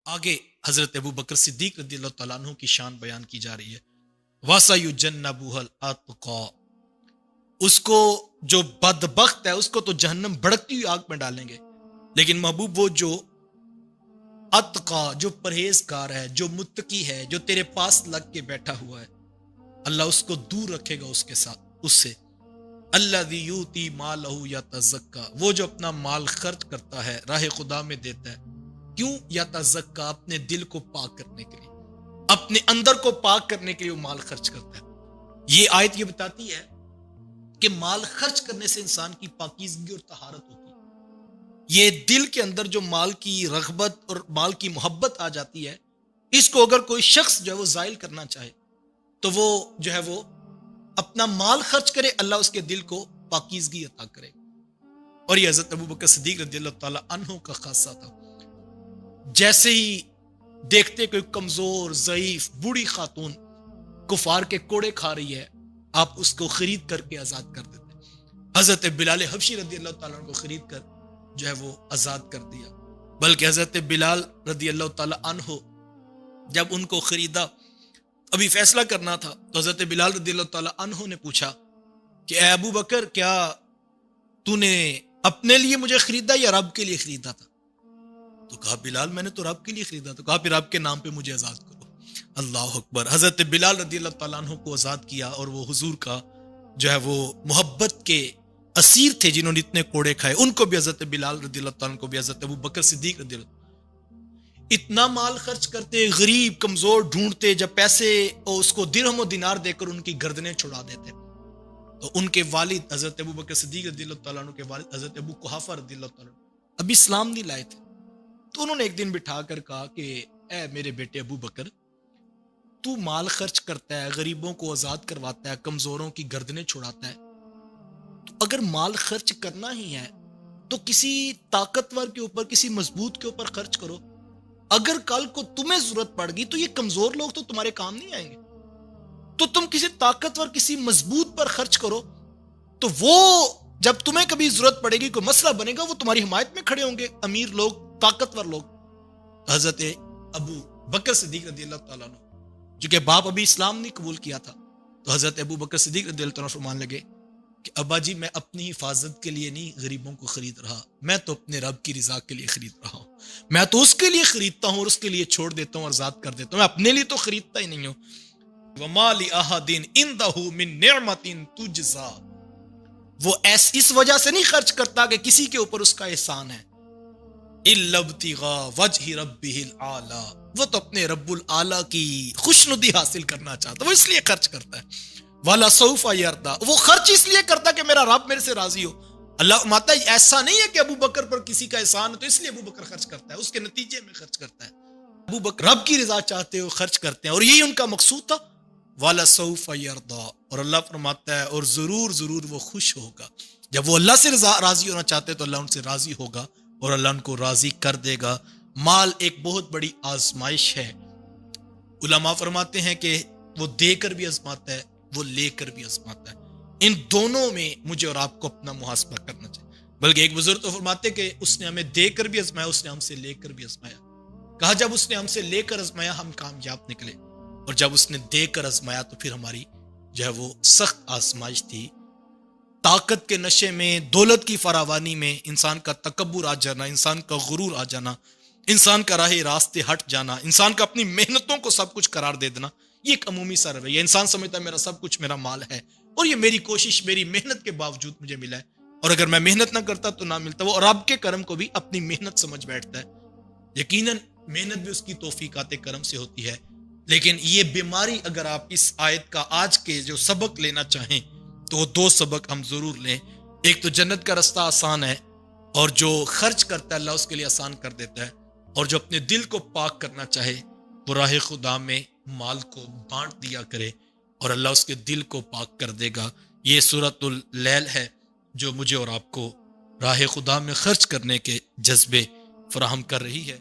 آگے حضرت ابو بکر صدیق رضی اللہ تعالیٰ عنہ کی شان بیان کی جا رہی ہے. وَسَيُجَنَّبُهَا الْأَتْقَى، اس کو جو بدبخت ہے اس کو تو جہنم بھڑکتی ہوئی آگ میں ڈالیں گے، لیکن محبوب وہ جو اتقا، جو پرہیزگار ہے، جو متقی ہے، جو تیرے پاس لگ کے بیٹھا ہوا ہے، اللہ اس کو دور رکھے گا اس کے ساتھ، اس سے. الذی یؤتی مالہ یتزکا، وہ جو اپنا مال خرچ کرتا ہے راہ خدا میں دیتا ہے. کیوں؟ یتزکا، اپنے دل کو پاک کرنے کے لیے، اپنے اندر کو پاک کرنے کے لیے وہ مال خرچ کرتا ہے. یہ آیت یہ بتاتی ہے کہ مال خرچ کرنے سے انسان کی پاکیزگی اور طہارت ہوتی ہے. یہ دل کے اندر جو مال کی رغبت اور مال کی محبت آ جاتی ہے، اس کو اگر کوئی شخص جو ہے وہ زائل کرنا چاہے تو وہ جو ہے وہ اپنا مال خرچ کرے، اللہ اس کے دل کو پاکیزگی عطا کرے. اور یہ حضرت ابو بکر صدیق رضی اللہ تعالیٰ عنہ کا خاصہ تھا. جیسے ہی دیکھتے کوئی کمزور ضعیف بوڑھی خاتون کفار کے کوڑے کھا رہی ہے، آپ اس کو خرید کر کے آزاد کر دیتے. حضرت بلال حبشی رضی اللہ تعالیٰ عنہ کو خرید کر جو ہے وہ آزاد کر دیا. بلکہ حضرت بلال رضی اللہ تعالیٰ عنہ جب ان کو خریدا، ابھی فیصلہ کرنا تھا، تو حضرت بلال رضی اللہ تعالیٰ عنہ نے پوچھا کہ اے ابو بکر، کیا تو نے اپنے لیے مجھے خریدا یا رب کے لیے خریدا تھا؟ تو کہا بلال میں نے تو رب کے لیے خریدا. تو کہا پھر رب کے نام پہ مجھے آزاد کرو. اللہ اکبر. حضرت بلال رضی اللہ تعالیٰ عنہ کو آزاد کیا، اور وہ حضور کا جو ہے وہ محبت کے اسیر تھے جنہوں نے اتنے کوڑے کھائے، ان کو بھی حضرت بلال رضی اللہ تعالیٰ عنہ کو بھی حضرت ابو بکر صدیق رضی اللہ اتنا مال خرچ کرتے، غریب کمزور ڈھونڈتے، جب پیسے اس کو درہم و دینار دے کر ان کی گردنیں چھڑا دیتے. تو ان کے والد حضرت ابو بکر صدیق رضی اللہ تعالیٰ عنہ کے والد حضرت ابو قحافہ رضی اللہ تعالیٰ عنہ ابھی اسلام نہیں لائے تھے. تو انہوں نے ایک دن بٹھا کر کہا کہ اے میرے بیٹے ابو بکر، تو مال خرچ کرتا ہے، غریبوں کو آزاد کرواتا ہے، کمزوروں کی گردنیں چھڑاتا ہے، تو اگر مال خرچ کرنا ہی ہے تو کسی طاقتور کے اوپر، کسی مضبوط کے اوپر خرچ کرو. اگر کل کو تمہیں ضرورت پڑ گئی تو یہ کمزور لوگ تو تمہارے کام نہیں آئیں گے، تو تم کسی طاقتور، کسی مضبوط پر خرچ کرو، تو وہ جب تمہیں کبھی ضرورت پڑے گی، کوئی مسئلہ بنے گا، وہ تمہاری حمایت میں کھڑے ہوں گے، امیر لوگ، طاقتور لوگ. حضرت ابو بکر صدیق رضی اللہ تعالیٰ عنہ چونکہ باپ ابھی اسلام نہیں قبول کیا تھا، تو حضرت ابو بکر صدیق رضی اللہ تعالیٰ عنہ فرمان لگے کہ ابا جی، میں اپنی حفاظت کے لیے نہیں غریبوں کو خرید رہا، میں تو اپنے رب کی رضا کے لیے خرید رہا ہوں. میں تو اس کے لیے خریدتا ہوں اور اس کے لیے چھوڑ دیتا ہوں اور آزاد کر دیتا ہوں، میں اپنے لیے تو خریدتا ہی نہیں ہوں. وَمَا لِأَحَدٍ عِندَهُ مِن نِعْمَةٍ تُجْزَى، وہ اس وجہ سے نہیں خرچ کرتا کہ کسی کے اوپر اس کا احسان ہے. إِلَّا ابْتِغَاءَ وَجْهِ رَبِّهِ الْأَعْلَى، وہ تو اپنے رب العالی کی خوشنودی حاصل کرنا چاہتا ہے، وہ اس لیے خرچ کرتا ہے. وَلَسَوْفَ يَرْضَىٰ، وہ خرچ اس لیے کرتا کہ میرا رب میرے سے راضی ہو. اللہ فرماتا ہے ایسا نہیں ہے کہ ابو بکر پر کسی کا احسان ہے تو اس لیے ابو بکر خرچ کرتا ہے، اس کے نتیجے میں خرچ کرتا ہے. ابو بکر رب کی رضا چاہتے ہو، خرچ کرتے ہیں، اور یہی ان کا مقصود تھا. وَلَسَوْفَ يَرْضَىٰ، اور اللہ فرماتا ہے اور ضرور ضرور وہ خوش ہوگا. جب وہ اللہ سے راضی ہونا چاہتے ہیں تو اللہ ان سے راضی ہوگا اور اللہ ان کو راضی کر دے گا. مال ایک بہت بڑی آزمائش ہے. علماء فرماتے ہیں کہ وہ دے کر بھی آزماتا ہے، وہ لے کر بھی آزماتا ہے. ان دونوں میں مجھے اور آپ کو اپنا محاسبہ کرنا چاہیے. بلکہ ایک بزرگ تو فرماتے کہ اس نے ہمیں دے کر بھی آزمایا، اس نے ہم سے لے کر بھی آزمایا. کہا جب اس نے ہم سے لے کر آزمایا ہم کامیاب نکلے، اور جب اس نے دے کر آزمایا تو پھر ہماری جو ہے وہ سخت آزمائش تھی. طاقت کے نشے میں، دولت کی فراوانی میں انسان کا تکبر آ جانا، انسان کا غرور آ جانا، انسان کا راہ راستے ہٹ جانا، انسان کا اپنی محنتوں کو سب کچھ قرار دے دینا، یہ ایک عمومی سا رویہ. انسان سمجھتا ہے میرا سب کچھ میرا مال ہے اور یہ میری کوشش، میری محنت کے باوجود مجھے ملا ہے، اور اگر میں محنت نہ کرتا تو نہ ملتا. وہ رب کے کرم کو بھی اپنی محنت سمجھ بیٹھتا ہے. یقیناً محنت بھی اس کی توفیقات کرم سے ہوتی ہے، لیکن یہ بیماری اگر آپ اس آیت کا آج کے جو سبق لینا چاہیں تو وہ دو سبق ہم ضرور لیں. ایک تو جنت کا رستہ آسان ہے، اور جو خرچ کرتا ہے اللہ اس کے لیے آسان کر دیتا ہے، اور جو اپنے دل کو پاک کرنا چاہے وہ راہ خدا میں مال کو بانٹ دیا کرے اور اللہ اس کے دل کو پاک کر دے گا. یہ سورۃ اللیل ہے جو مجھے اور آپ کو راہ خدا میں خرچ کرنے کے جذبے فراہم کر رہی ہے.